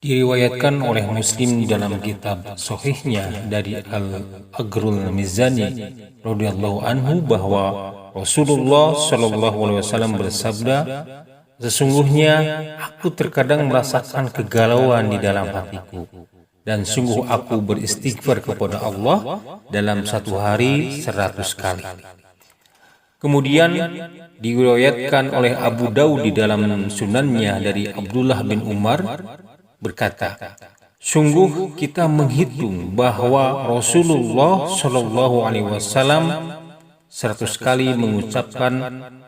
Diriwayatkan oleh Muslim dalam kitab Sahihnya dari Al-Agrul Mizani radhiyallahu anhu bahwa Rasulullah Shallallahu alaihi wasallam bersabda, "Sesungguhnya aku terkadang merasakan kegalauan di dalam hatiku, dan sungguh aku beristighfar kepada Allah dalam satu hari 100 kali." Kemudian diriwayatkan oleh Abu Daud di dalam sunannya dari Abdullah bin Umar berkata, "Sungguh kita menghitung bahwa Rasulullah Shallallahu alaihi wasallam 100 kali mengucapkan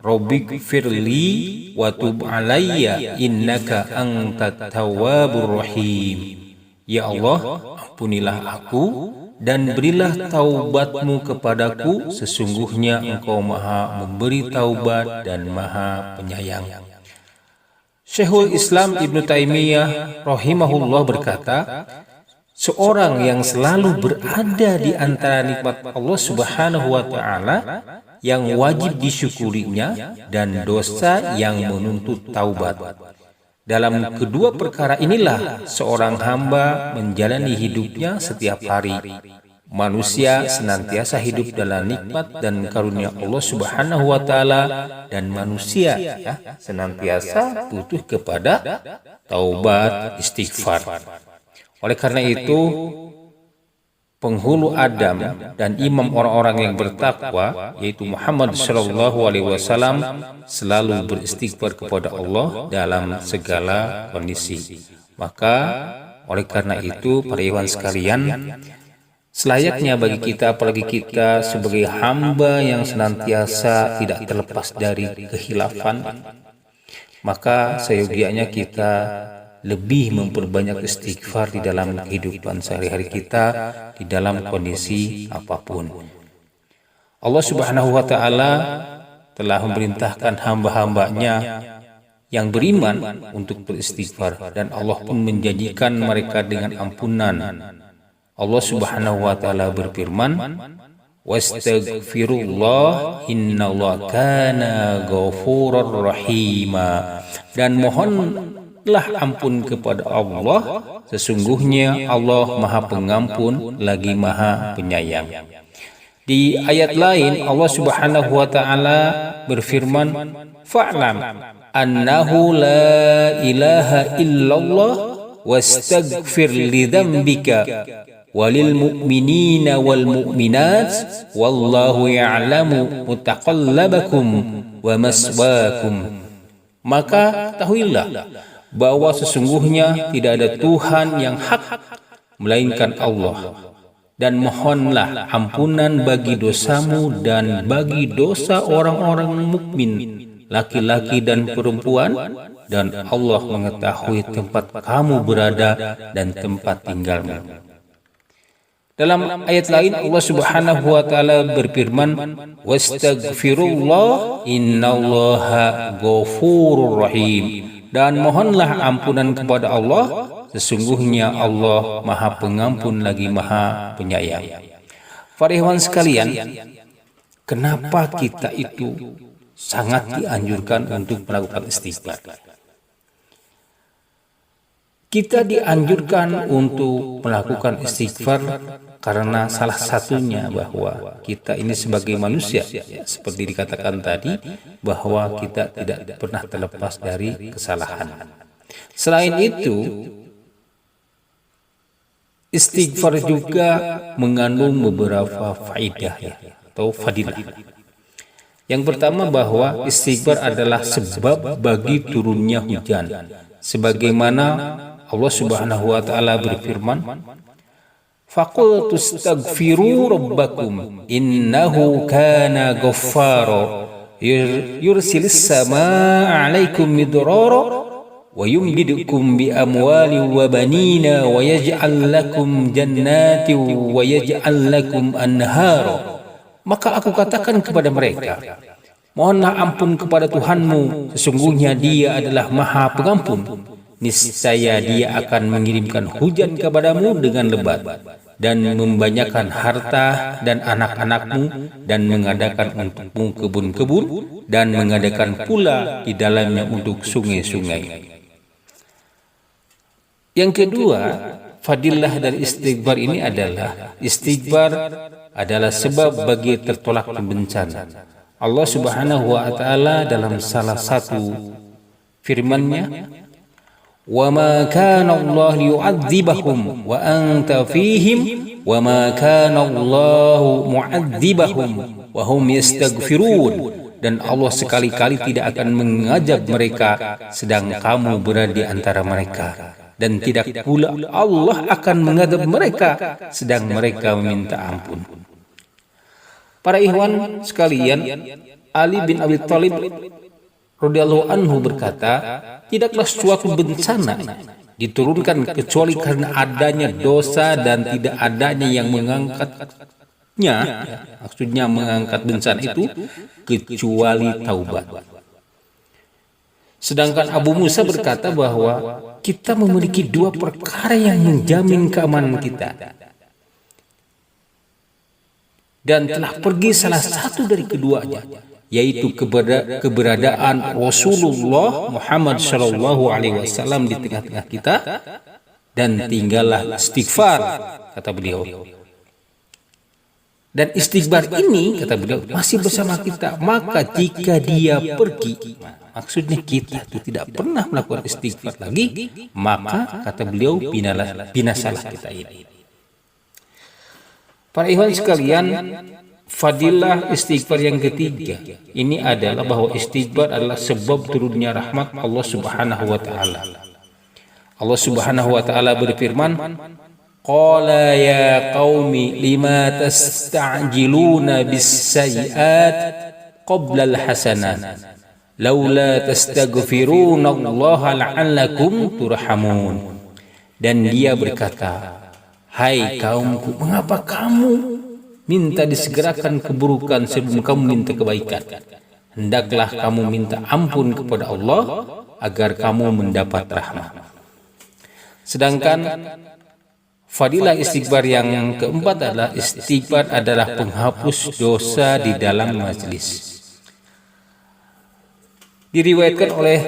Rabbik firli wa tub alayya innaka antat tawwabur rahim." Ya Allah, ampunilah aku dan berilah taubatmu kepadaku, sesungguhnya engkau maha memberi taubat dan maha penyayang. Syekhul Islam Ibnu Taimiyah rahimahullah berkata, seorang yang selalu berada di antara nikmat Allah Subhanahu wa taala yang wajib disyukurinya dan dosa yang menuntut taubat. Dalam kedua perkara inilah seorang hamba menjalani hidupnya setiap hari. Manusia senantiasa hidup dalam nikmat dan karunia Allah Subhanahu wa taala, dan manusia senantiasa butuh kepada taubat, istighfar. Oleh karena itu, penghulu Adam dan imam orang-orang yang bertakwa yaitu Muhammad sallallahu alaihi wasallam selalu beristighfar kepada Allah dalam segala kondisi. Maka oleh karena itu, para ikhwan sekalian, selayaknya bagi kita, apalagi kita sebagai hamba yang senantiasa tidak terlepas dari kehilafan, maka seyogianya kita lebih memperbanyak istighfar di dalam kehidupan sehari-hari kita, di dalam kondisi apapun. Allah Subhanahu wa taala telah memerintahkan hamba-hambanya yang beriman untuk beristighfar, dan Allah pun menjanjikan mereka dengan ampunan. Allah Subhanahu wa taala berfirman, "Wastaghfirullah innallaha kana ghafurur rahima." Dan mohonlah ampun kepada Allah, sesungguhnya Allah Maha Pengampun lagi Maha Penyayang. Di ayat lain Allah Subhanahu wa taala berfirman, "Fa'lam annahu la ilaha illallah wastaghfir li dzambika walil mu'minina wal mu'minat wallahu ya'lamu mutaqallabakum wa maswaakum." Maka tahuilah bahwa sesungguhnya tidak ada Tuhan yang hak melainkan Allah, dan mohonlah ampunan bagi dosamu dan bagi dosa orang-orang mukmin, laki-laki dan perempuan, dan Allah mengetahui tempat kamu berada dan tempat tinggalmu. Dalam ayat lain Allah Subhanahu wa taala berfirman, "Wastaghfirullah innallaha ghafurur rahim." Dan mohonlah ampunan kepada Allah, sesungguhnya Allah Maha Pengampun lagi Maha Penyayang. Para ikhwan sekalian, kenapa kita itu sangat dianjurkan untuk melakukan istighfar? Kita dianjurkan untuk melakukan istighfar karena salah satunya bahwa kita ini sebagai manusia, seperti dikatakan tadi, bahwa kita tidak pernah terlepas dari kesalahan. Selain itu, istighfar juga mengandung beberapa faidah atau fadilah. Yang pertama, bahwa istighfar adalah sebab bagi turunnya hujan, sebagaimana Allah Subhanahu wa taala berfirman, "Faqul tastaghfiru rabbakum innahu kana ghaffara yursilis samaa 'alaikum midrara wa yumdidukum bi amwalin wa banina wa yaj'al lakum jannatin wa yaj'al lakum anhara." Maka aku katakan kepada mereka, mohonlah ampun kepada Tuhanmu, sesungguhnya Dia adalah Maha Pengampun. Niscaya Dia akan mengirimkan hujan kepadamu dengan lebat, dan membanyakkan harta dan anak-anakmu, dan mengadakan untukmu kebun-kebun, dan mengadakan pula di dalamnya untuk sungai-sungai. Yang kedua, fadilah dari istighfar ini adalah istighfar adalah sebab bagi tertolaknya bencana. Allah Subhanahu wa taala dalam salah satu firman-Nya, "Wa ma kana Allah yu'adzibahum wa anta fihim wa ma kana Allah mu'adzibahum wa hum yastaghfirun." Dan Allah sekali-kali tidak akan mengajab mereka sedang kamu berada di antara mereka, dan tidak pula Allah akan mengadab mereka sedang mereka meminta ampun. Para ikhwan sekalian, Ali bin Abi Thalib radhiyallahu anhu berkata, tidaklah suatu bencana diturunkan kecuali karena adanya dosa dan tidak adanya yang mengangkatnya, maksudnya mengangkat bencana itu, kecuali taubat. Sedangkan Abu Musa berkata bahwa kita memiliki dua perkara yang menjamin keamanan kita, dan telah pergi salah satu dari keduanya, yaitu keberadaan Rasulullah Muhammad SAW di tengah-tengah kita, dan tinggallah istighfar, kata beliau. Dan istighfar ini, kata beliau, masih bersama kita. Maka jika dia pergi, maksudnya kita tidak pernah melakukan istighfar lagi, maka kata beliau binasalah kita ini. Para ikhwan sekalian, fadilah istighfar yang ketiga ini adalah bahwa istighfar adalah sebab turunnya rahmat Allah Subhanahu wa taala. Allah Subhanahu wa taala berfirman, "Qala ya qaumi lima tasta'jiluna bis-sayyi'at qabla al-hasanat laula tastaghfiruna Allah la'allakum turhamun." Dan dia berkata, "Hai kaumku, mengapa kamu minta disegerakan keburukan sebelum kamu minta kebaikan? Hendaklah kamu minta ampun kepada Allah agar kamu mendapat rahmat." Sedangkan fadilah istighfar yang keempat adalah istighfar adalah penghapus dosa di dalam majlis. Diriwayatkan oleh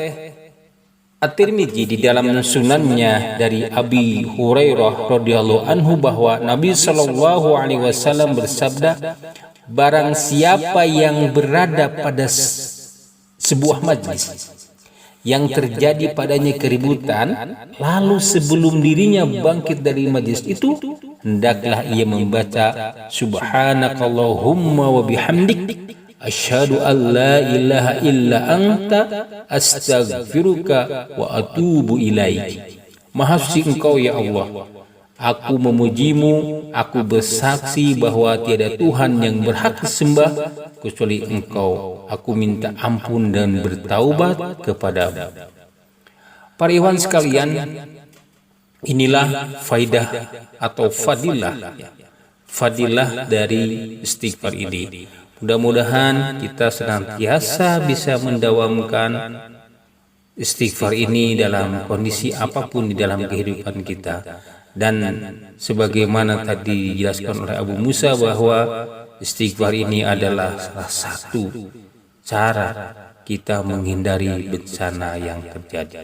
At-Tirmidzi di dalam sunannya dari Abi Hurairah radhiyallahu anhu bahwa Nabi sallallahu alaihi wasallam bersabda, barang siapa yang berada pada sebuah majlis yang terjadi padanya keributan, lalu sebelum dirinya bangkit dari majlis itu, hendaklah ia membaca subhanakallahumma wa bihamdik asyhadu an la ilaha illa anta astaghfiruka wa atubu ilaik. Maha suci Engkau ya Allah, aku memujimu, aku bersaksi bahwa tiada Tuhan yang berhak disembah kecuali Engkau. Aku minta ampun dan bertaubat kepadamu. Para ikhwan sekalian, inilah faidah atau fadilah dari istighfar ini. Mudah-mudahan kita senantiasa bisa mendawamkan istighfar ini dalam kondisi apapun di dalam kehidupan kita. Dan sebagaimana tadi dijelaskan oleh Abu Musa bahwa istighfar ini adalah salah satu cara kita menghindari bencana yang terjadi.